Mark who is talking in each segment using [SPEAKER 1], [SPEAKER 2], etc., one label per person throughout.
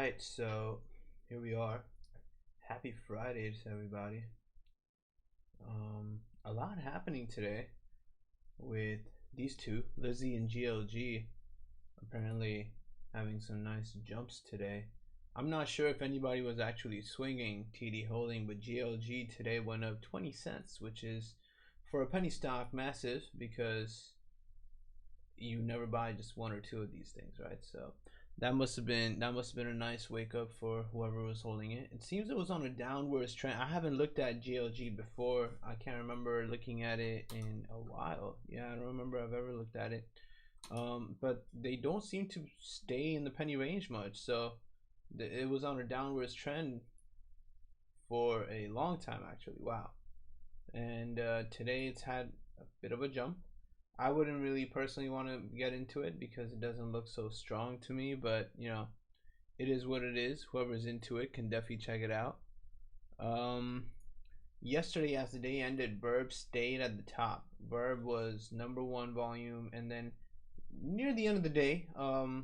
[SPEAKER 1] right, so here we are. Happy Friday to everybody. A lot happening today with these two, LIZI and GLG, apparently having some nice jumps today. I'm not sure if anybody was actually swinging TD holding, but GLG today went up 20 cents, which is for a penny stock massive because you never buy just one or two of these things, right? So that must have been a nice wake up for whoever was holding it. It seems it was on a downwards trend. I haven't looked at GLG before. I can't remember looking at it in a while. Yeah, I don't remember I've ever looked at it. But they don't seem to stay in the penny range much. So it was on a downwards trend for a long time actually. Wow. And today it's had a bit of a jump. I wouldn't really personally want to get into it because it doesn't look so strong to me, but you know, it is what it is. Whoever's into it can definitely check it out. Yesterday as the day ended, Verb stayed at the top. Verb was #1 volume, and then near the end of the day,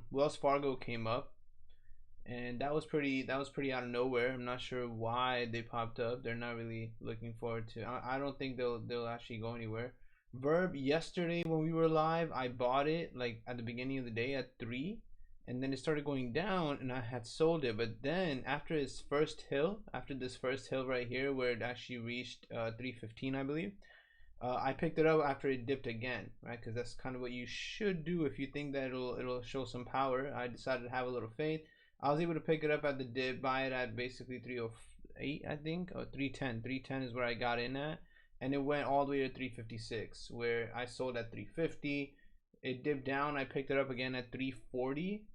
[SPEAKER 1] Wells Fargo came up, and that was pretty out of nowhere. I'm not sure why they popped up. They're not really looking forward to. I don't think they'll actually go anywhere. Verb yesterday when we were live, I bought it like at the beginning of the day at 3, and then it started going down and I had sold it. But then after this first hill right here where it actually reached 315, I believe, I picked it up after it dipped again, right? Because that's kind of what you should do if you think that it'll show some power. I decided to have a little faith. I was able to pick it up at the dip, buy it at basically 308, I think, or 310. 310 is where I got in at. And it went all the way to 356, where I sold at 350. It dipped down. I picked it up again at 340,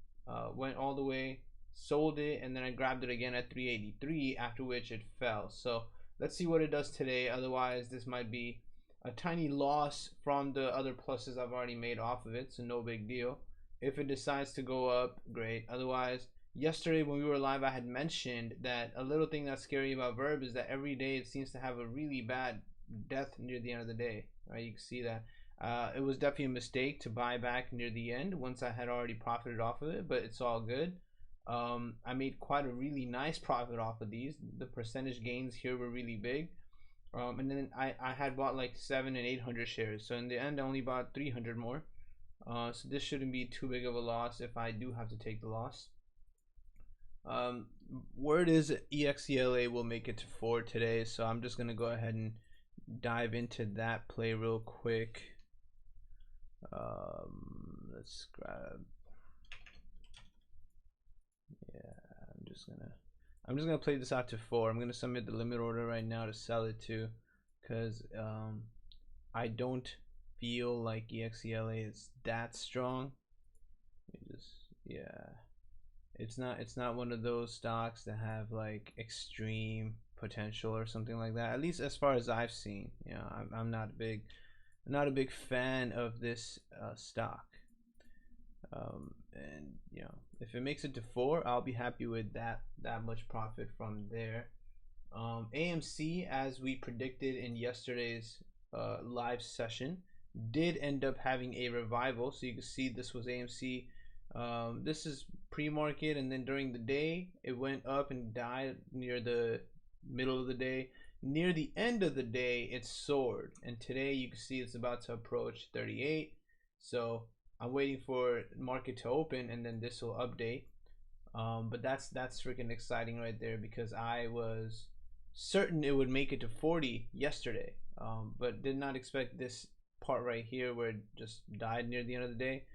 [SPEAKER 1] went all the way, sold it, and then I grabbed it again at 383, after which it fell. So let's see what it does today. Otherwise, this might be a tiny loss from the other pluses I've already made off of it, so no big deal. If it decides to go up, great. Otherwise, yesterday when we were live, I had mentioned that a little thing that's scary about Verb is that every day it seems to have a really bad death near the end of the day, right? You can see that it was definitely a mistake to buy back near the end once I had already profited off of it, but it's all good. I made quite a really nice profit off of these. The percentage gains here were really big, and then I had bought like 700 and 800 shares, so in the end I only bought 300 more. So this shouldn't be too big of a loss if I do have to take the loss. Word is EXELA will make it to 4 today, so I'm just gonna go ahead and dive into that play real quick. Let's grab, yeah, I'm just gonna play this out to 4. I'm gonna submit the limit order right now to sell it to, because I don't feel like EXELA is that strong. Yeah, it's not one of those stocks that have like extreme potential or something like that, at least as far as I've seen. You know, I'm not a big fan of this stock, and you know, if it makes it to 4, I'll be happy with that much profit from there. AMC, as we predicted in yesterday's live session, did end up having a revival. So you can see this was AMC. This is pre-market, and then during the day it went up and died near the middle of the day. Near the end of the day it soared, and today you can see it's about to approach 38. So I'm waiting for market to open and then this will update. But that's freaking exciting right there, because I was certain it would make it to 40 yesterday, but did not expect this part right here where it just died near the end of the day.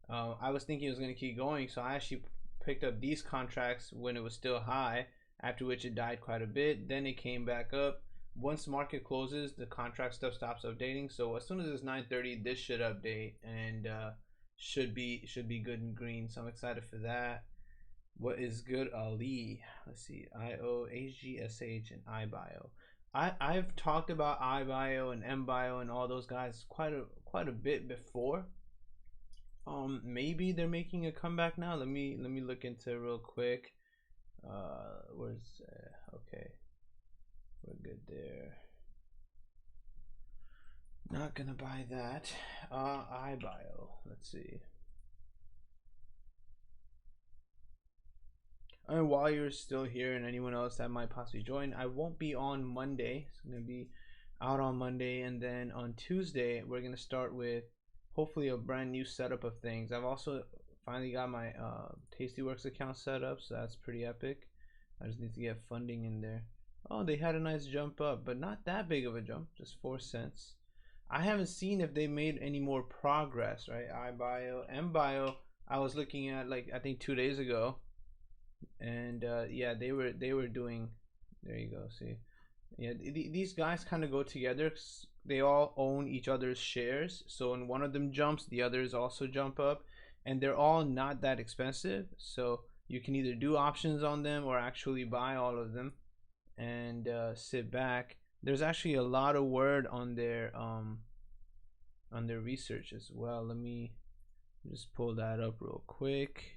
[SPEAKER 1] I was thinking it was going to keep going, so I actually picked up these contracts when it was still high, after which it died quite a bit. Then it came back up. Once market closes, the contract stuff stops updating. So as soon as it's 9:30, this should update and should be good and green. So I'm excited for that. What is good, Ali? Let's see, IO, HGSH, and iBio. I've talked about iBio and MBio and all those guys quite a bit before. Maybe they're making a comeback now. Let me look into it real quick. Where's okay, we're good there. Not gonna buy that. iBio, let's see. And while you're still here, and anyone else that might possibly join, I won't be on Monday. So I'm gonna be out on Monday, and then on Tuesday we're gonna start with hopefully a brand new setup of things. I've also finally got my TastyWorks account set up, so that's pretty epic. I just need to get funding in there. Oh, they had a nice jump up, but not that big of a jump, just 4 cents. I haven't seen if they made any more progress, right? iBio, MBio, I was looking at like I think 2 days ago, and yeah, they were doing. There you go. See, yeah, these guys kind of go together. They all own each other's shares, so when one of them jumps, the others also jump up, and they're all not that expensive. So you can either do options on them or actually buy all of them and sit back. There's actually a lot of word on their research as well. Let me just pull that up real quick.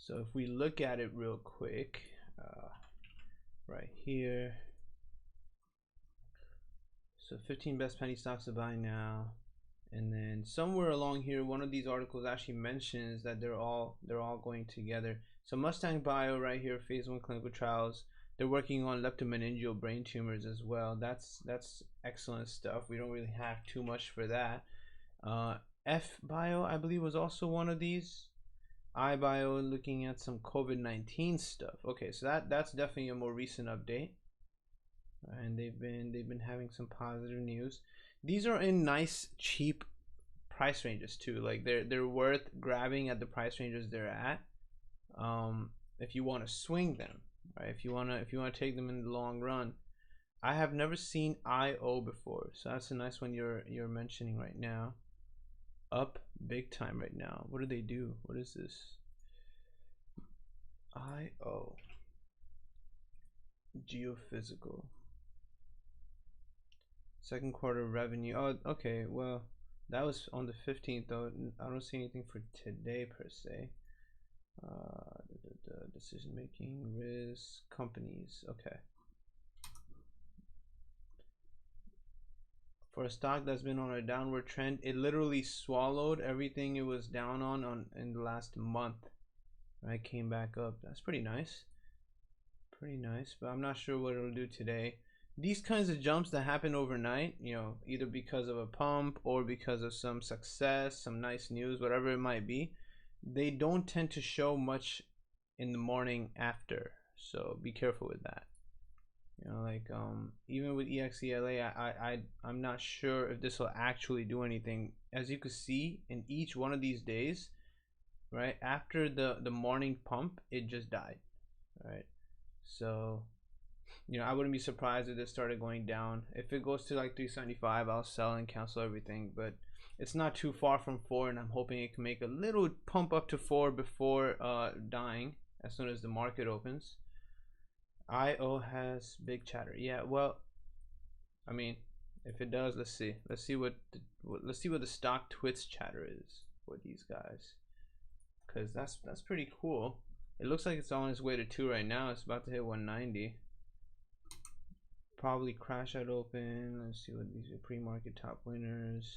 [SPEAKER 1] So if we look at it real quick, right here, so 15 best penny stocks to buy now, and then somewhere along here, one of these articles actually mentions that they're all going together. So Mustang Bio right here, phase 1 clinical trials. They're working on leptomeningeal brain tumors as well. That's excellent stuff. We don't really have too much for that. F Bio, I believe, was also one of these. iBio looking at some COVID-19 stuff. Okay, so that's definitely a more recent update, and they've been having some positive news. These are in nice cheap price ranges too. Like they're worth grabbing at the price ranges they're at. If you want to swing them, right? If you want to take them in the long run. I have never seen IO before, so that's a nice one you're mentioning right now. Up big time right now. What do they do? What is this? IO geophysical second quarter revenue. Oh, okay, well that was on the 15th though. I don't see anything for today per se. Decision making, risk, companies. Okay, for a stock that's been on a downward trend, it literally swallowed everything it was down on in the last month. Right, came back up. That's pretty nice, but I'm not sure what it'll do today. These kinds of jumps that happen overnight, you know, either because of a pump or because of some success, some nice news, whatever it might be, they don't tend to show much in the morning after, so be careful with that. You know, like even with EXELA, I'm not sure if this will actually do anything. As you can see, in each one of these days, right after the morning pump, it just died, right? So, you know, I wouldn't be surprised if this started going down. If it goes to like 375, I'll sell and cancel everything, but it's not too far from 4, and I'm hoping it can make a little pump up to 4 before dying as soon as the market opens. IO has big chatter. Yeah, well, I mean, if it does, let's see what the stock twits chatter is for these guys, because that's pretty cool. It looks like it's on its way to 2 right now. It's about to hit 190. Probably crash at open. Let's see what these are. Pre-market top winners.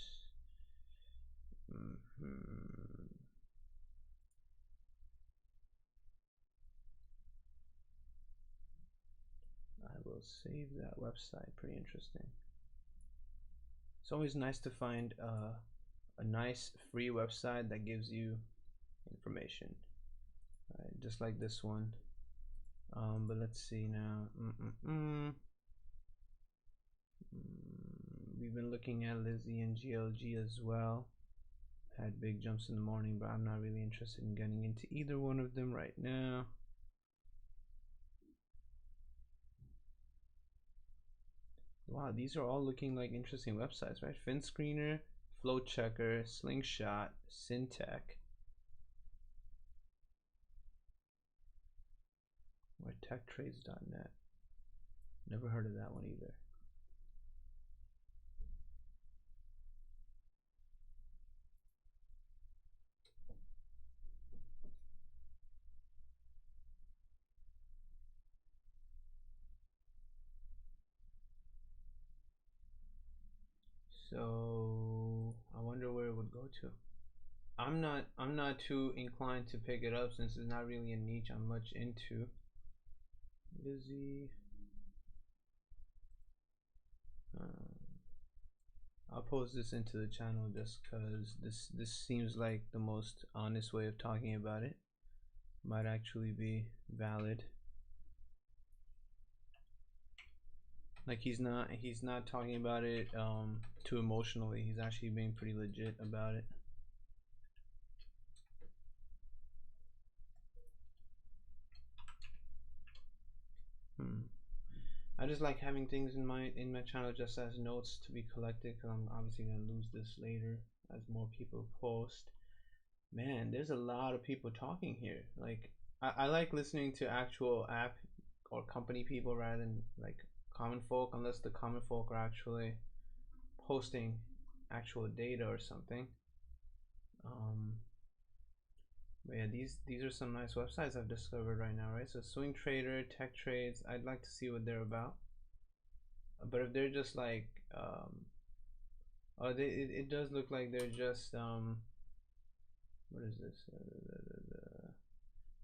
[SPEAKER 1] I will save that website. Pretty interesting. It's always nice to find a nice free website that gives you information, right? Just like this one. But let's see now. We've been looking at LIZI and GLG as well. Had big jumps in the morning, but I'm not really interested in getting into either one of them right now. Wow, these are all looking like interesting websites, right? FinScreener, Flow Checker, Slingshot, Syntech, or techtrades.net. Never heard of that one either. So I wonder where it would go to. I'm not too inclined to pick it up since it's not really a niche I'm much into. LIZI. I'll post this into the channel just because this seems like the most honest way of talking about it. Might actually be valid. Like he's not talking about it too emotionally. He's actually being pretty legit about it. I just like having things in my channel just as notes to be collected, because I'm obviously gonna lose this later as more people post. Man, there's a lot of people talking here. Like I like listening to actual app or company people rather than like common folk, unless the common folk are actually posting actual data or something. But yeah, these are some nice websites I've discovered right now, right? So Swing Trader, Tech Trades, I'd like to see what they're about. But if they're just like oh, it does look like they're just what is this?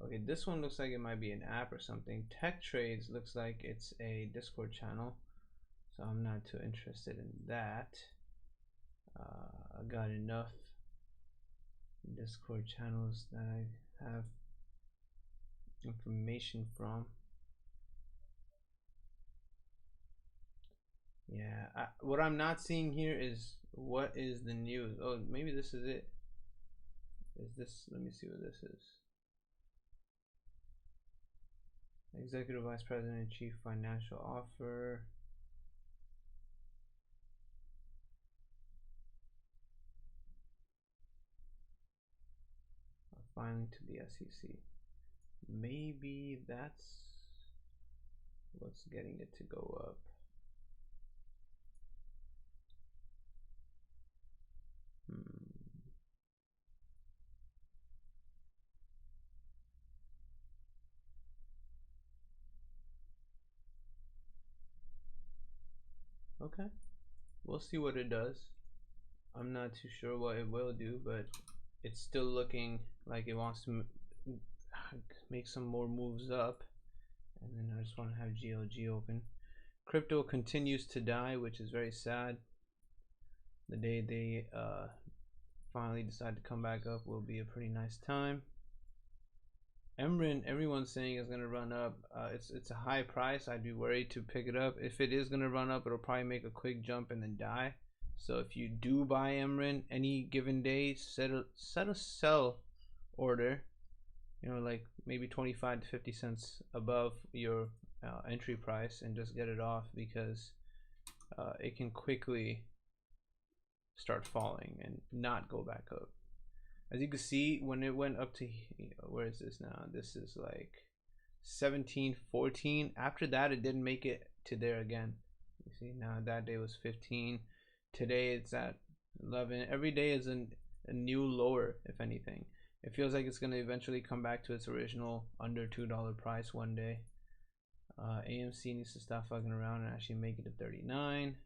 [SPEAKER 1] Okay, this one looks like it might be an app or something. Tech Trades looks like it's a Discord channel, so I'm not too interested in that. I got enough Discord channels that I have information from. Yeah, what I'm not seeing here is what is the news. Oh, maybe this is it. Is this, let me see what this is. Executive Vice President and Chief Financial Officer. Filing to the SEC. Maybe that's what's getting it to go up. Okay, we'll see what it does. I'm not too sure what it will do, but it's still looking like it wants to make some more moves up. And then I just want to have GLG open. Crypto continues to die, which is very sad. The day they finally decide to come back up will be a pretty nice time. MRIN, everyone's saying is gonna run up. It's a high price. I'd be worried to pick it up. If it is gonna run up, it'll probably make a quick jump and then die. So if you do buy MRIN any given day, set a sell order. You know, like maybe 25 to 50 cents above your entry price, and just get it off, because it can quickly start falling and not go back up. As you can see, when it went up to, where is this now? This is like 17, 14. After that, it didn't make it to there again. You see, now that day was 15. Today it's at 11. Every day is a new lower, if anything. It feels like it's going to eventually come back to its original under $2 price one day. AMC needs to stop fucking around and actually make it to 39.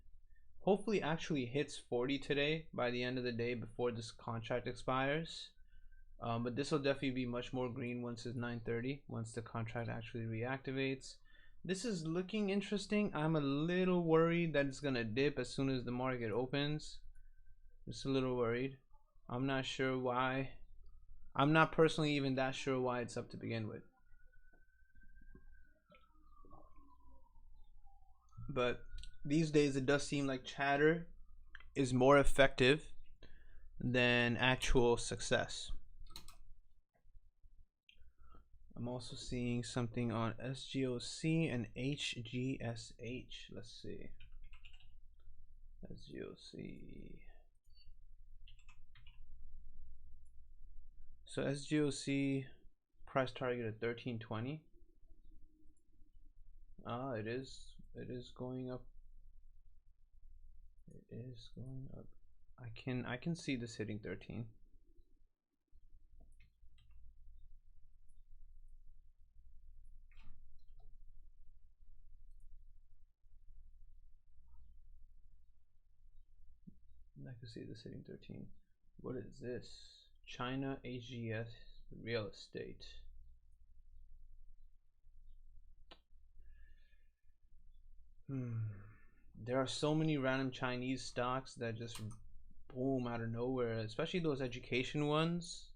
[SPEAKER 1] Hopefully actually hits 40 today by the end of the day before this contract expires. But this will definitely be much more green once it's 9:30, once the contract actually reactivates. This is looking interesting. I'm a little worried that it's gonna dip as soon as the market opens. Just a little worried. I'm not sure why. I'm not personally even that sure why it's up to begin with. But these days it does seem like chatter is more effective than actual success. I'm also seeing something on SGOC and HGSH. Let's see. SGOC. So SGOC price target at 1320. It is going up. It is going up. I can see this hitting 13. I can see this hitting 13. What is this? China AGS real estate. There are so many random Chinese stocks that just boom out of nowhere, especially those education ones.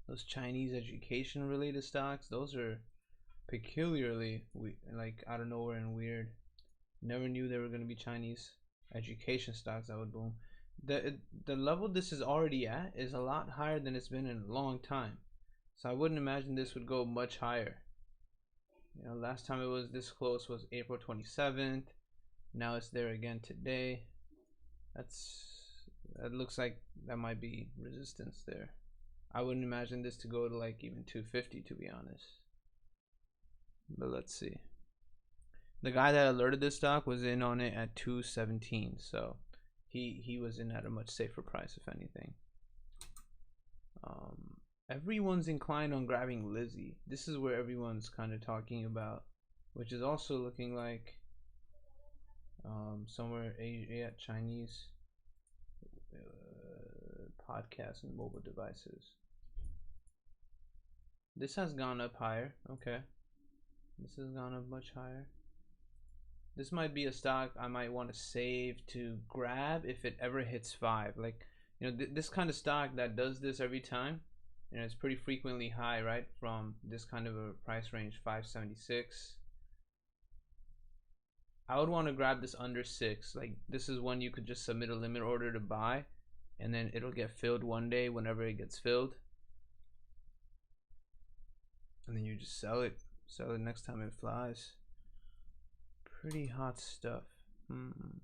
[SPEAKER 1] Those Chinese education related stocks, those are peculiarly like out of nowhere and weird. Never knew they were going to be Chinese education stocks that would boom. The level this is already at is a lot higher than it's been in a long time, so I wouldn't imagine this would go much higher. You know, last time it was this close was April 27th. Now it's there again today. That looks like that might be resistance there. I wouldn't imagine this to go to like even 250, to be honest. But let's see. The guy that alerted this stock was in on it at 217, so he was in at a much safer price, if anything. Everyone's inclined on grabbing LIZI. This is where everyone's kind of talking about, which is also looking like somewhere Chinese podcasts and mobile devices. This has gone up higher. Okay, this has gone up much higher. This might be a stock I might want to save to grab if it ever hits 5. Like, you know, this kind of stock that does this every time, you know, it's pretty frequently high, right? From this kind of a price range, 576. I would want to grab this under 6. Like, this is one you could just submit a limit order to buy, and then it'll get filled one day whenever it gets filled, and then you just sell it next time it flies. Pretty hot stuff. Come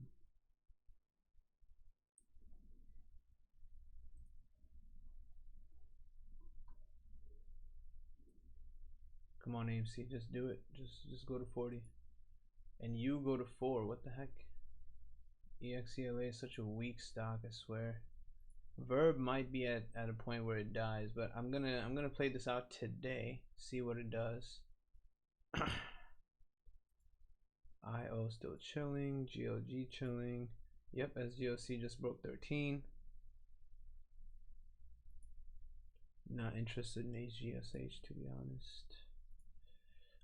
[SPEAKER 1] on, AMC, just do it. Just go to 40. And you go to 4. What the heck? XELA is such a weak stock, I swear. Verb might be at a point where it dies, but I'm gonna play this out today, see what it does. IO still chilling, GLG chilling. Yep, SGOC just broke 13. Not interested in HGSH, to be honest.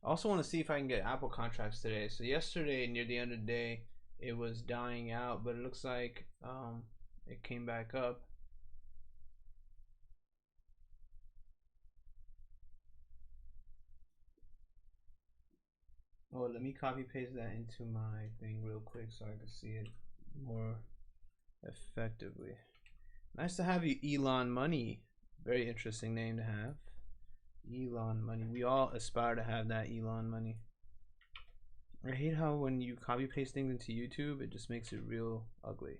[SPEAKER 1] I also want to see if I can get Apple contracts today. So yesterday, near the end of the day, it was dying out, but it looks like it came back up. Oh, let me copy paste that into my thing real quick so I can see it more effectively. Nice to have you, Elon Money. Very interesting name to have. Elon Money. We all aspire to have that Elon Money. I hate how when you copy paste things into YouTube, it just makes it real ugly.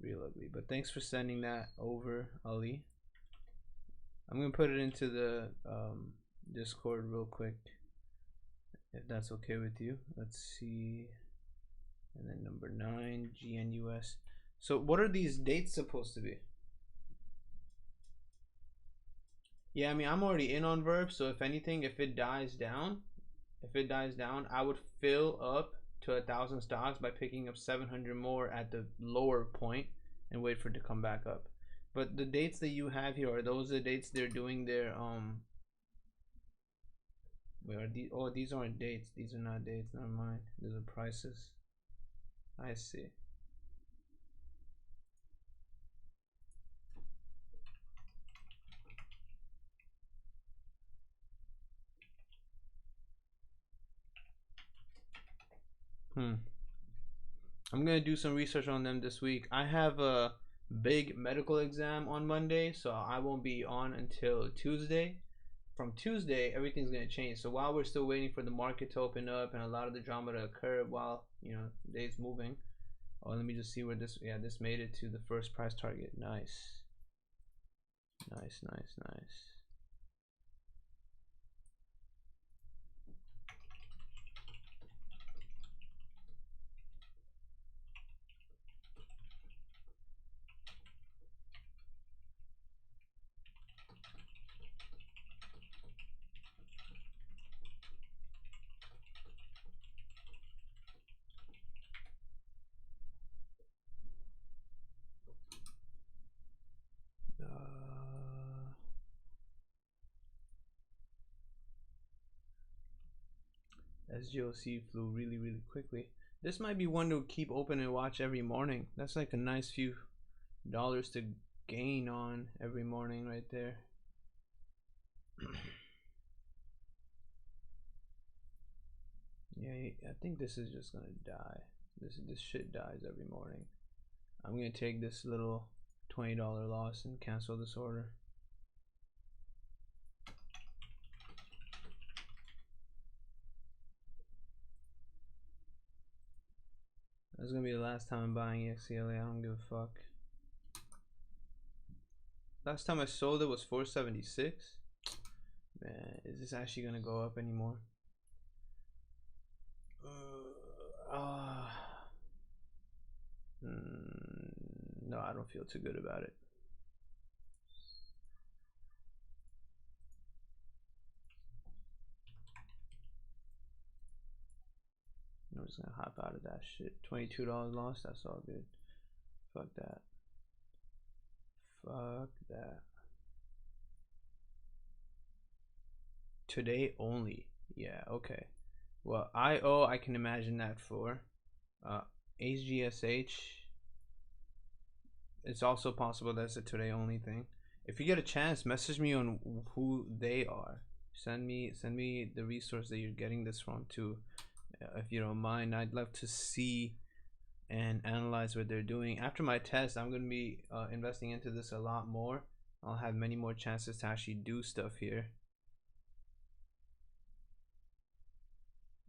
[SPEAKER 1] Real ugly. But thanks for sending that over, Ali. I'm going to put it into the Discord real quick, if that's okay with you. Let's see. And then number 9, GNUS. So what are these dates supposed to be? Yeah, I mean, I'm already in on Verb, so if anything, if it dies down, I would fill up to 1,000 stocks by picking up 700 more at the lower point and wait for it to come back up. But the dates that you have here, are those the dates they're doing their wait, are these? Oh, these aren't dates. These are not dates. Never mind. These are prices. I see. I'm gonna do some research on them this week. I have a big medical exam on Monday, so I won't be on until Tuesday. From Tuesday, everything's gonna change. So while we're still waiting for the market to open up and a lot of the drama to occur while, you know, the day's moving. Oh, let me just see where this, yeah, this made it to the first price target. Nice. Nice, nice, nice. SGOC flew really quickly. This might be one to keep open and watch every morning. That's like a nice few dollars to gain on every morning right there. Yeah, I think this is just gonna die. This shit dies every morning. I'm gonna take this little $20 loss and cancel this order. That's gonna be the last time I'm buying XELA. I don't give a fuck. Last time I sold it was 476. Man, is this actually gonna go up anymore? No, I don't feel too good about it. I'm just gonna hop out of that shit. $22 loss, that's all good. Fuck that. Fuck that. Today only. Yeah, okay. Well, I can imagine that for. HGSH, it's also possible that's a today only thing. If you get a chance, message me on who they are. Send me the resource that you're getting this from too, if you don't mind. I'd love to see and analyze what they're doing. After my test, I'm gonna be investing into this a lot more. I'll have many more chances to actually do stuff here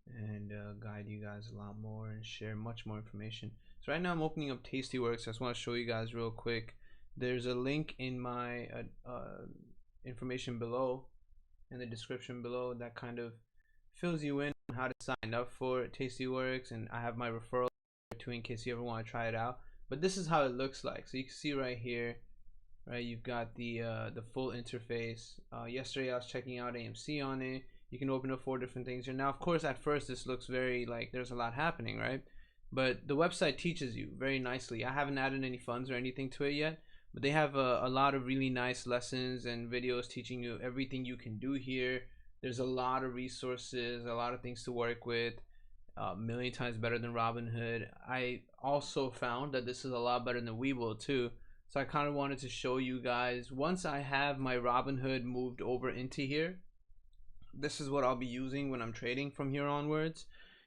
[SPEAKER 1] and guide you guys a lot more and share much more information. So right now I'm opening up TastyWorks. I just want to show you guys real quick. There's a link in my information below, in the description below, that kind of fills you in on how to sign up for TastyWorks, and I have my referral too in case you ever want to try it out. But this is how it looks like. So you can see right here, right, you've got the full interface. Yesterday I was checking out AMC on it. You can open up 4 different things here. Now, of course, at first this looks very like there's a lot happening, right? But the website teaches you very nicely. I haven't added any funds or anything to it yet, but they have a lot of really nice lessons and videos teaching you everything you can do here. There's a lot of resources, a lot of things to work with. A million times better than Robinhood. I also found that this is a lot better than webull too. So I kind of wanted to show you guys, once I have my Robinhood moved over into here, this is what I'll be using when I'm trading from here onwards,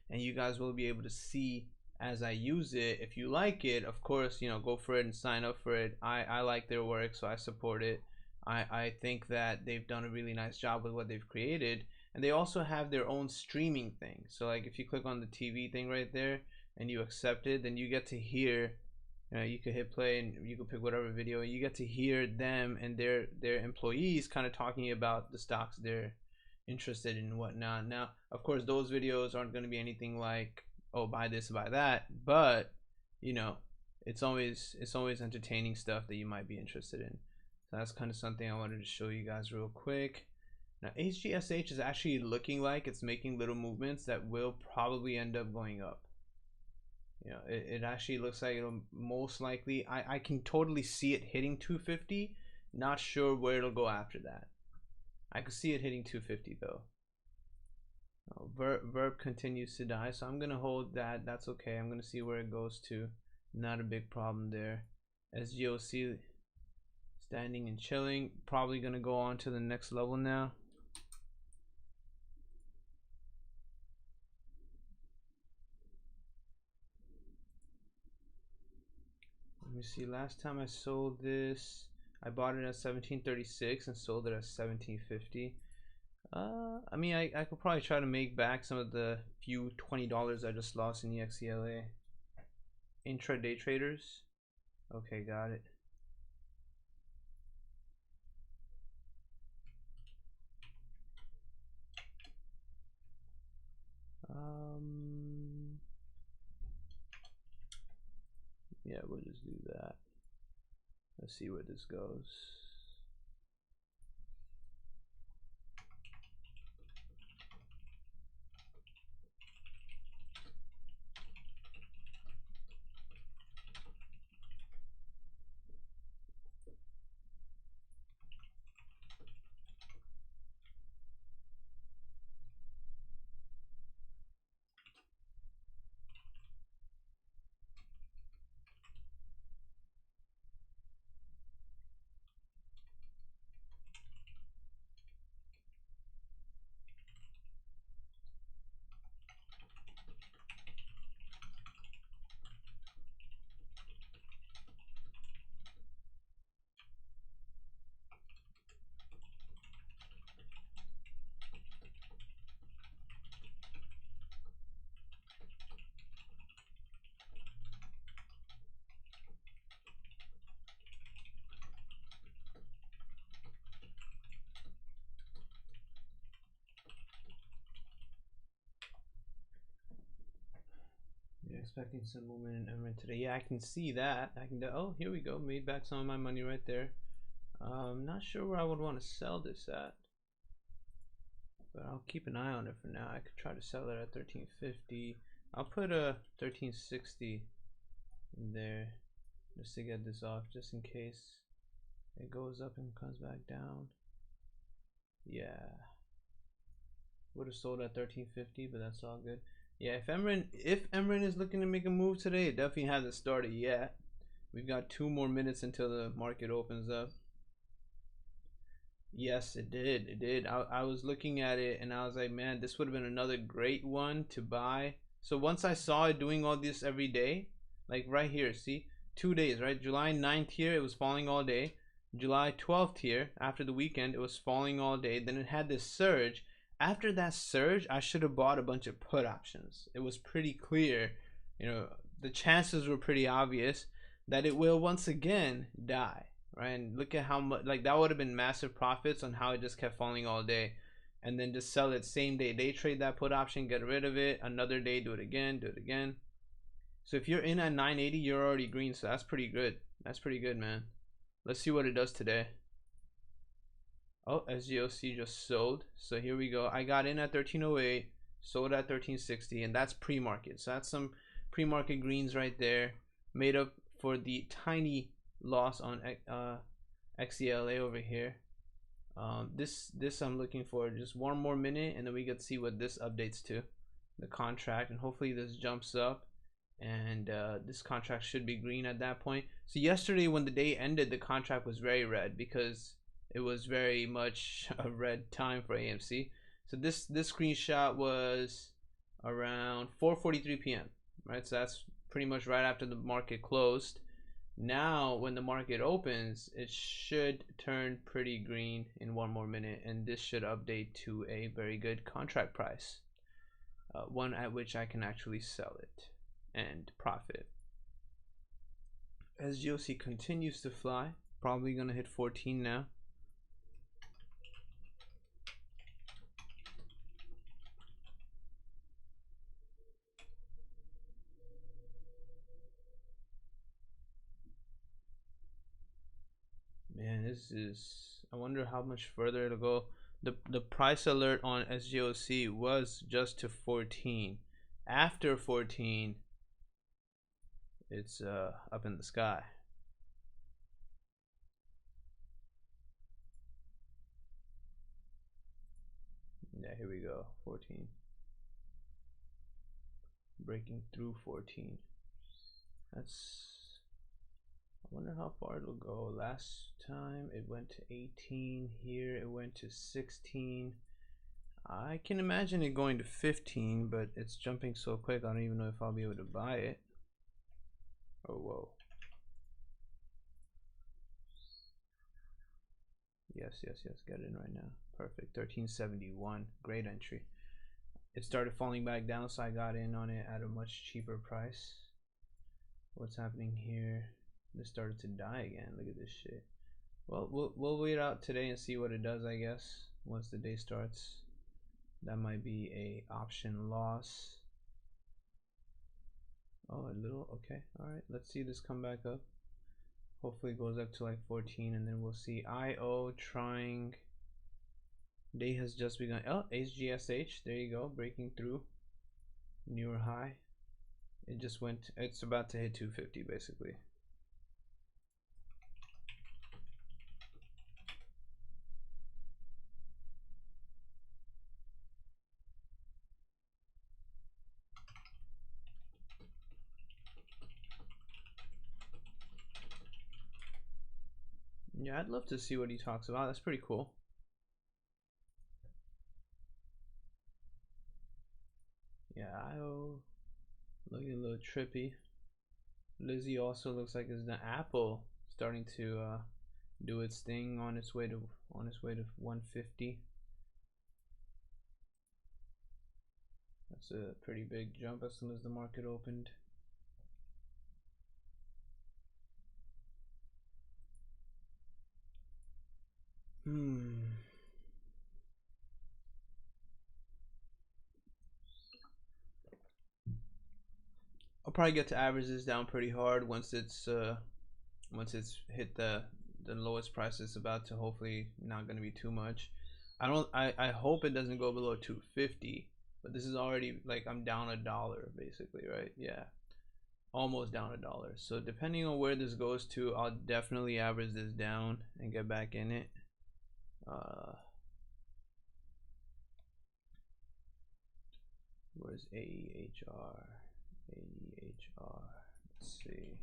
[SPEAKER 1] and you guys will be able to see as I use it. If you like it, of course, you know, go for it and sign up for it. I like their work, so I support it. I think that they've done a really nice job with what they've created, and they also have their own streaming thing. So like if you click on the TV thing right there and you accept it, then you get to hear, you could hit play and you could pick whatever video. You get to hear them and their employees kind of talking about the stocks they're interested in and whatnot. Now, of course, those videos aren't going to be anything like, oh, buy this, buy that, but you know, it's always entertaining stuff that you might be interested in. So that's kind of something I wanted to show you guys real quick. Now, HGSH is actually looking like it's making little movements that will probably end up going up. You know, it actually looks like it'll most likely, I can totally see it hitting 250. Not sure where it'll go after that. I could see it hitting 250 though. Oh, verb continues to die, so I'm gonna hold that. That's okay. I'm gonna see where it goes to. Not a big problem there. SGOC standing and chilling. Probably gonna go on to the next level now. Let me see. Last time I sold this, I bought it at 1736 and sold it at 1750. I mean, I could probably try to make back some of the few $20 I just lost in the XELA. Intraday traders. Okay, got it. Yeah, we'll just do that. Let's see where this goes. You're expecting some movement in MRIN today. Yeah, I can see that. I can. Oh, here we go. Made back some of my money right there. Not sure where I would want to sell this at, but I'll keep an eye on it for now. I could try to sell it at 1350. I'll put a 1360 in there just to get this off, just in case it goes up and comes back down. Yeah, would have sold at 1350, but that's all good. Yeah, if MRIN is looking to make a move today, it definitely hasn't started yet. We've got 2 more minutes until the market opens up. Yes, it did. It did. I was looking at it and I was like, man, this would have been another great one to buy. So once I saw it doing all this every day, like right here, see, 2 days, right? July 9th here, it was falling all day. July 12th here, after the weekend, it was falling all day. Then it had this surge. After that surge, I should have bought a bunch of put options. It was pretty clear, you know, the chances were pretty obvious that it will once again die, right? And look at how much, like that would have been massive profits on how it just kept falling all day. And then just sell it same day. Day trade that put option, get rid of it. Another day, do it again, do it again. So if you're in at 980, you're already green. So that's pretty good. That's pretty good, man. Let's see what it does today. Oh, SGOC just sold. So here we go. I got in at 1308, sold at 1360, and that's pre-market. So that's some pre-market greens right there, made up for the tiny loss on XELA over here. This I'm looking for just 1 more minute, and then we get to see what this updates to the contract, and hopefully this jumps up, and this contract should be green at that point. So yesterday when the day ended, the contract was very red because it was very much a red time for AMC. So this screenshot was around 4:43 p.m. right? So that's pretty much right after the market closed. Now when the market opens, it should turn pretty green in 1 more minute, and this should update to a very good contract price, one at which I can actually sell it and profit. SGOC continues to fly, probably gonna hit 14 now. Man, this is, I wonder how much further it'll go. The price alert on SGOC was just to 14. After 14, it's up in the sky. Yeah, here we go. 14. Breaking through 14. That's, I wonder how far it'll go. Last time it went to 18. Here it went to 16. I can imagine it going to 15, but it's jumping so quick I don't even know if I'll be able to buy it. Oh, whoa. Yes, get in right now. Perfect. 1371. Great entry. It started falling back down, so I got in on it at a much cheaper price. What's happening here? This started to die again. Look at this shit. Well, we'll wait out today and see what it does, I guess, once the day starts. That might be a option loss. Oh, a little, okay, all right, let's see this come back up. Hopefully it goes up to like 14, and then we'll see. IO trying, day has just begun. Oh, HGSH, there you go, breaking through newer high. It just went, it's about to hit 250 basically. Yeah, I'd love to see what he talks about. That's pretty cool. Yeah, IO looking a little trippy. LIZI also looks like it's the Apple starting to do its thing on its way to 150. That's a pretty big jump as soon as the market opened. I'll probably get to average this down pretty hard once it's hit the lowest price. It's about to, hopefully not going to be too much. I hope it doesn't go below 250, but this is already like I'm down $1 basically, right? Yeah, almost down $1. So depending on where this goes to, I'll definitely average this down and get back in it. Where's AEHR? AEHR, let's see.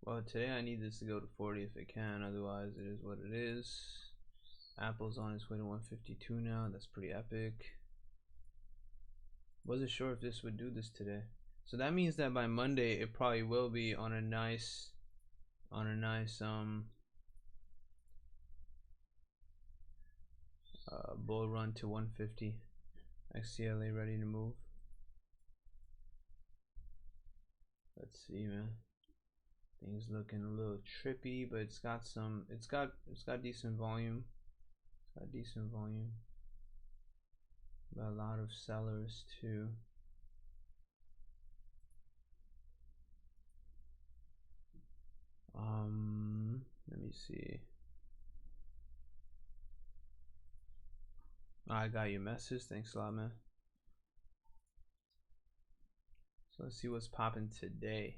[SPEAKER 1] Well, today I need this to go to 40 if it can, otherwise it is what it is. Apple's on its way to 152 now. That's pretty epic. Wasn't sure if this would do this today. So that means that by Monday it probably will be on a nice bull run to 150. XELA ready to move. Let's see, man. Things looking a little trippy, but it's got decent volume. It's got decent volume. But a lot of sellers too. Let me see. I got your message. Thanks a lot, man. So let's see what's popping today.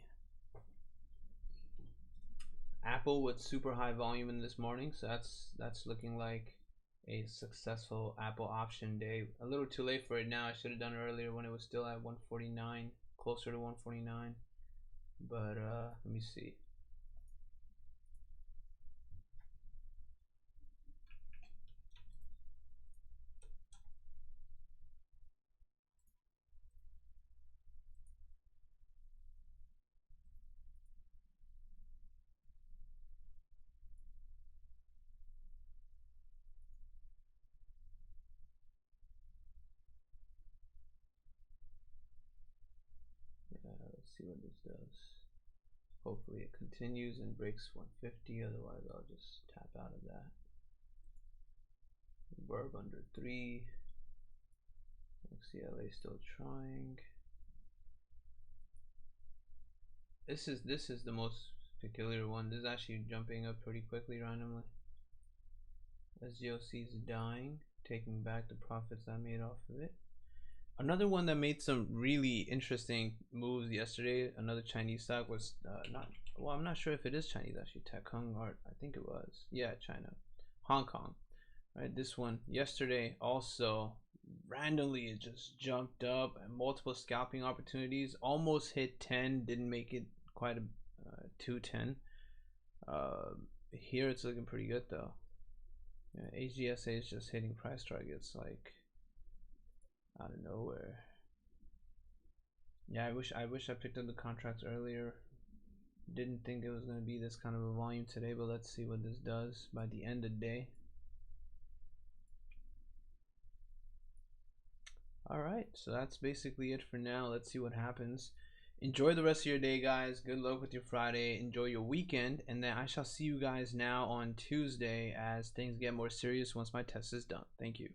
[SPEAKER 1] Apple with super high volume in this morning, so that's looking like a successful Apple option day. A little too late for it now. I should have done it earlier when it was still at 149, closer to 149. But let me see. Let's see what this does. Hopefully it continues and breaks 150, otherwise I'll just tap out of that. Verb under 3. XELA still trying. This is the most peculiar one. This is actually jumping up pretty quickly randomly. SGOC is dying, taking back the profits I made off of it. Another one that made some really interesting moves yesterday, another Chinese stock, was I'm not sure if it is Chinese actually. Techhung Art, I think it was. Yeah, China, Hong Kong. Right, this one yesterday also randomly it just jumped up and multiple scalping opportunities. Almost hit 10, didn't make it quite a 210. Here it's looking pretty good though. Yeah, AGSA is just hitting price targets like out of nowhere. Yeah, I wish I picked up the contracts earlier. Didn't think it was going to be this kind of a volume today, but let's see what this does by the end of the day. All right, so that's basically it for now. Let's see what happens. Enjoy the rest of your day, guys. Good luck with your Friday. Enjoy your weekend, and then I shall see you guys now on Tuesday as things get more serious once my test is done. Thank you.